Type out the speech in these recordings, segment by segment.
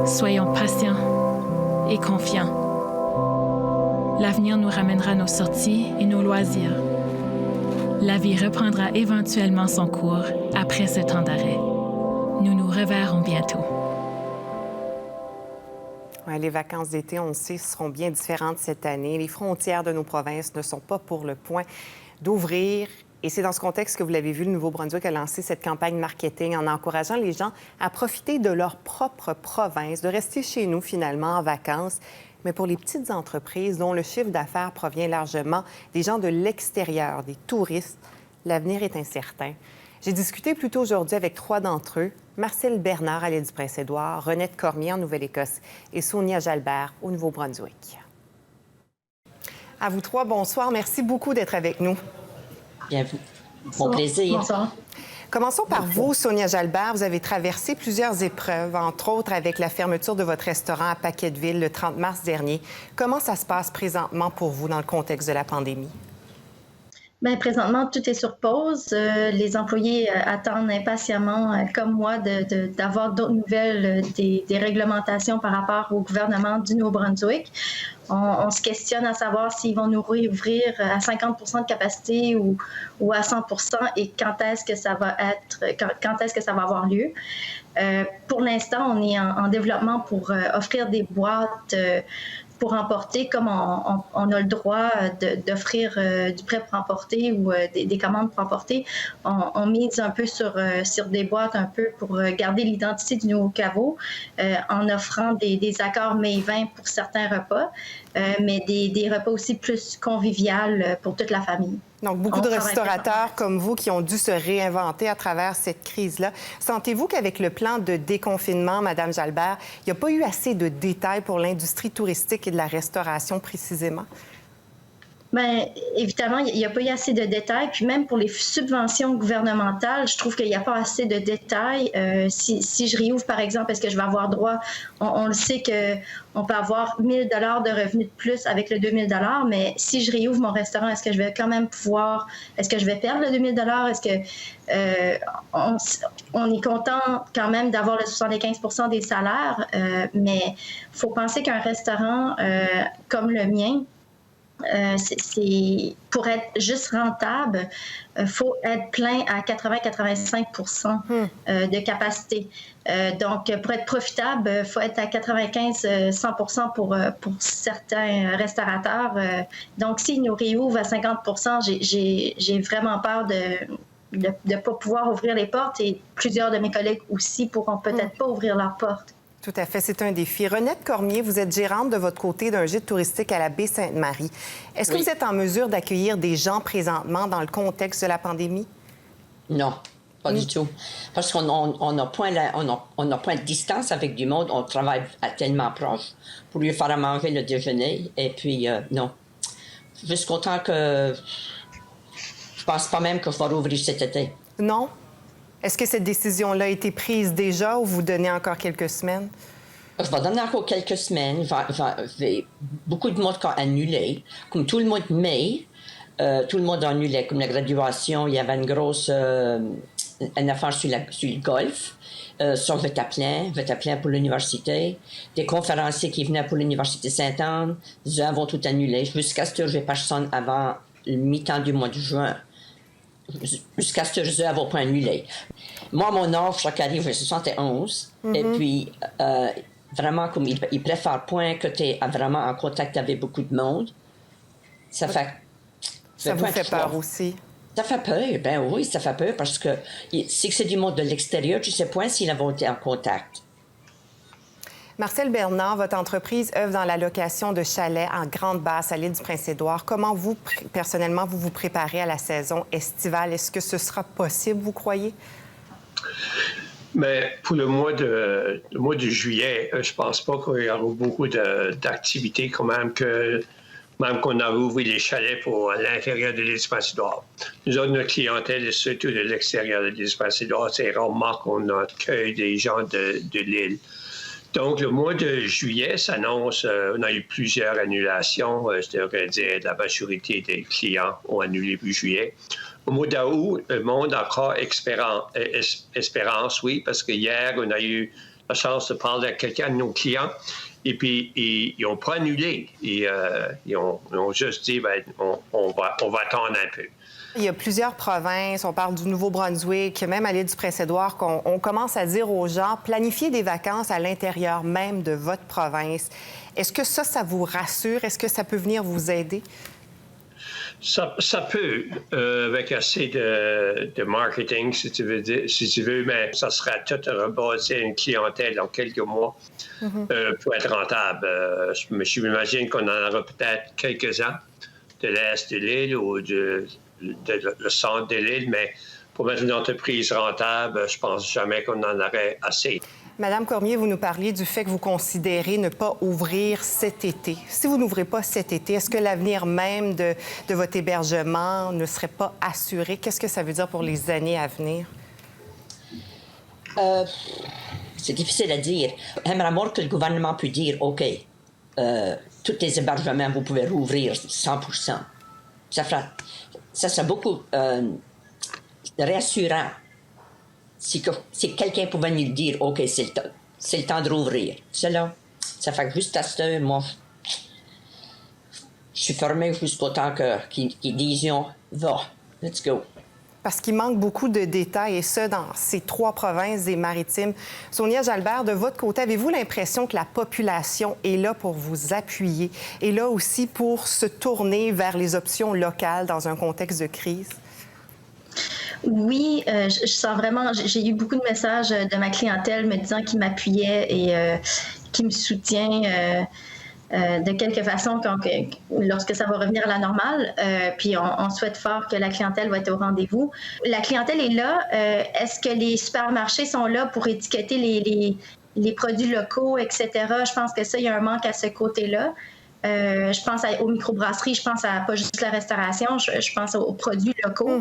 Soyons patients et confiants. L'avenir nous ramènera nos sorties et nos loisirs. La vie reprendra éventuellement son cours après ce temps d'arrêt. Nous nous reverrons bientôt. Ouais, les vacances d'été, on le sait, seront bien différentes cette année. Les frontières de nos provinces ne sont pas pour le point d'ouvrir. Et c'est dans ce contexte que vous l'avez vu, le Nouveau-Brunswick a lancé cette campagne marketing en encourageant les gens à profiter de leur propre province, de rester chez nous finalement en vacances. Mais pour les petites entreprises dont le chiffre d'affaires provient largement des gens de l'extérieur, des touristes, l'avenir est incertain. J'ai discuté plus tôt aujourd'hui avec 3 d'entre eux, Marcel Bernard à l'île du Prince-Édouard, Renette Cormier en Nouvelle-Écosse et Sonia Jalbert au Nouveau-Brunswick. À vous 3, bonsoir. Merci beaucoup d'être avec nous. Bien, bon plaisir. Bonsoir. Commençons par vous, Sonia Jalbert. Vous avez traversé plusieurs épreuves, entre autres avec la fermeture de votre restaurant à Paquetteville le 30 mars dernier. Comment ça se passe présentement pour vous dans le contexte de la pandémie? Bien, présentement, tout est sur pause. Les employés attendent impatiemment, comme moi, d'avoir d'autres nouvelles des réglementations par rapport au gouvernement du Nouveau-Brunswick. On se questionne à savoir s'ils vont nous réouvrir à 50 de capacité ou à 100 et quand est-ce que ça va quand est-ce que ça va avoir lieu. Pour l'instant, on est en développement pour offrir des boîtes pour emporter, comme on a le droit d'offrir du prêt pour emporter ou des commandes pour emporter. On mise un peu sur des boîtes un peu pour garder l'identité du nouveau caveau en offrant des accords mets et vins pour certains repas, mais des repas aussi plus conviviales pour toute la famille. Donc, beaucoup de restaurateurs comme vous qui ont dû se réinventer à travers cette crise-là. Sentez-vous qu'avec le plan de déconfinement, Mme Jalbert, il n'y a pas eu assez de détails pour l'industrie touristique et de la restauration précisément? Bien, évidemment, il n'y a pas eu assez de détails. Puis même pour les subventions gouvernementales, je trouve qu'il n'y a pas assez de détails. Si je réouvre, par exemple, est-ce que je vais avoir droit? On le sait qu'on peut avoir 1 000 $ de revenus de plus avec le 2 000 $, mais si je réouvre mon restaurant, est-ce que je vais quand même pouvoir... Est-ce que je vais perdre le 2 000 $? Est-ce que... on est content quand même d'avoir le 75 % des salaires, mais il faut penser qu'un restaurant comme le mien, pour être juste rentable, il faut être plein à 80-85 % de capacité. Donc, pour être profitable, il faut être à 95-100 % pour certains restaurateurs. Donc, s'ils nous réouvrent à 50 % j'ai vraiment peur de ne pas pouvoir ouvrir les portes et plusieurs de mes collègues aussi pourront peut-être pas ouvrir leurs portes. Tout à fait, c'est un défi. Renette Cormier, vous êtes gérante de votre côté d'un gîte touristique à la baie Sainte-Marie. Est-ce que vous êtes en mesure d'accueillir des gens présentement dans le contexte de la pandémie? Non, pas du tout. Parce qu'on n'a point de distance avec du monde. On travaille tellement proche pour lui faire à manger le déjeuner. Et puis, non. Je suis juste content que... Je pense pas même que je vais rouvrir cet été. Non? Est-ce que cette décision-là a été prise déjà ou vous donnez encore quelques semaines? Je vais donner encore quelques semaines. Beaucoup de monde a annulé. Comme tout le monde tout le monde a annulé. Comme la graduation, il y avait une grosse une affaire sur le golf. Sur Vetaplin pour l'université. Des conférenciers qui venaient pour l'université Sainte-Anne, ils vont tout annuler. Jusqu'à ce que je personne avant le mi-temps du mois de juin. Jusqu'à ce que je n'avais pas annulé. Moi, mon âge, chaque année, j'ai 71. Et puis, vraiment, comme il préfère point que tu es vraiment en contact avec beaucoup de monde. Ça fait... Ça vous fait peur aussi? Ça fait peur, ben oui, ça fait peur parce que si c'est du monde de l'extérieur, tu ne sais point s'ils vont être en contact. Marcel Bernard, votre entreprise œuvre dans la location de chalets en Grande-Basse à l'île du Prince-Édouard. Comment vous, personnellement, vous préparez à la saison estivale? Est-ce que ce sera possible, vous croyez? Mais pour le mois de juillet, je pense pas qu'il y aura beaucoup d'activités quand même qu'on a ouvert les chalets pour l'intérieur de l'île du Prince-Édouard. Nous autres, notre clientèle est surtout de l'extérieur de l'île du Prince-Édouard. C'est rarement qu'on accueille des gens de l'île. Donc, le mois de juillet s'annonce, on a eu plusieurs annulations. Je devrais dire la majorité des clients ont annulé pour juillet. Au mois d'août, le monde a encore espérance, oui, parce que hier, on a eu la chance de parler à quelqu'un de nos clients. Et puis, ils n'ont pas annulé. Ils ont juste dit, ben, on va attendre un peu. Il y a plusieurs provinces, on parle du Nouveau-Brunswick, même à l'île du Prince-Édouard, qu'on commence à dire aux gens, planifiez des vacances à l'intérieur même de votre province. Est-ce que ça vous rassure? Est-ce que ça peut venir vous aider? Ça peut, avec assez de marketing, si tu veux, mais ça sera tout rebasser une clientèle en quelques mois pour être rentable. Je m'imagine qu'on en aura peut-être quelques-uns de l'est de l'île ou le centre de l'île, mais pour mettre une entreprise rentable, je pense jamais qu'on en aurait assez. Madame Cormier, vous nous parliez du fait que vous considérez ne pas ouvrir cet été. Si vous n'ouvrez pas cet été, est-ce que l'avenir même de votre hébergement ne serait pas assuré? Qu'est-ce que ça veut dire pour les années à venir? C'est difficile à dire. J'aimerais voir que le gouvernement puisse dire, OK, tous les hébergements, vous pouvez rouvrir 100%. Ça sera beaucoup rassurant. Si quelqu'un pouvait nous dire, OK, c'est le temps de rouvrir. Cela, ça fait que juste à ce temps, moi, je suis fermé jusqu'au temps qu'ils disent, va, let's go. Parce qu'il manque beaucoup de détails, et ça, dans ces 3 provinces des Maritimes. Sonia Jalbert, de votre côté, avez-vous l'impression que la population est là pour vous appuyer, et là aussi pour se tourner vers les options locales dans un contexte de crise? Oui, je sens vraiment, j'ai eu beaucoup de messages de ma clientèle me disant qu'ils m'appuyaient et qui me soutient de quelque façon lorsque ça va revenir à la normale. Puis on souhaite fort que la clientèle va être au rendez-vous. La clientèle est là. Est-ce que les supermarchés sont là pour étiqueter les produits locaux, etc.? Je pense que ça, il y a un manque à ce côté-là. Je pense aux microbrasseries, je pense à pas juste la restauration, je pense aux produits locaux.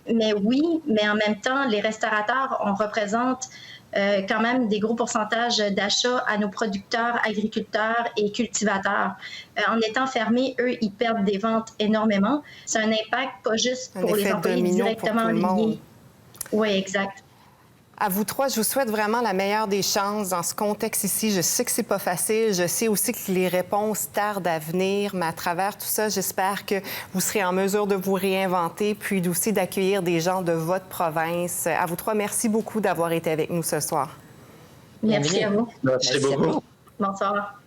Mais oui, mais en même temps, les restaurateurs, on représente quand même des gros pourcentages d'achats à nos producteurs, agriculteurs et cultivateurs. En étant fermés, eux, ils perdent des ventes énormément. C'est un impact pas juste pour les employés directement liés. Oui, exact. À vous 3, je vous souhaite vraiment la meilleure des chances dans ce contexte ici. Je sais que c'est pas facile. Je sais aussi que les réponses tardent à venir. Mais à travers tout ça, j'espère que vous serez en mesure de vous réinventer puis aussi d'accueillir des gens de votre province. À vous 3, merci beaucoup d'avoir été avec nous ce soir. Merci à vous. Merci beaucoup. Bonsoir.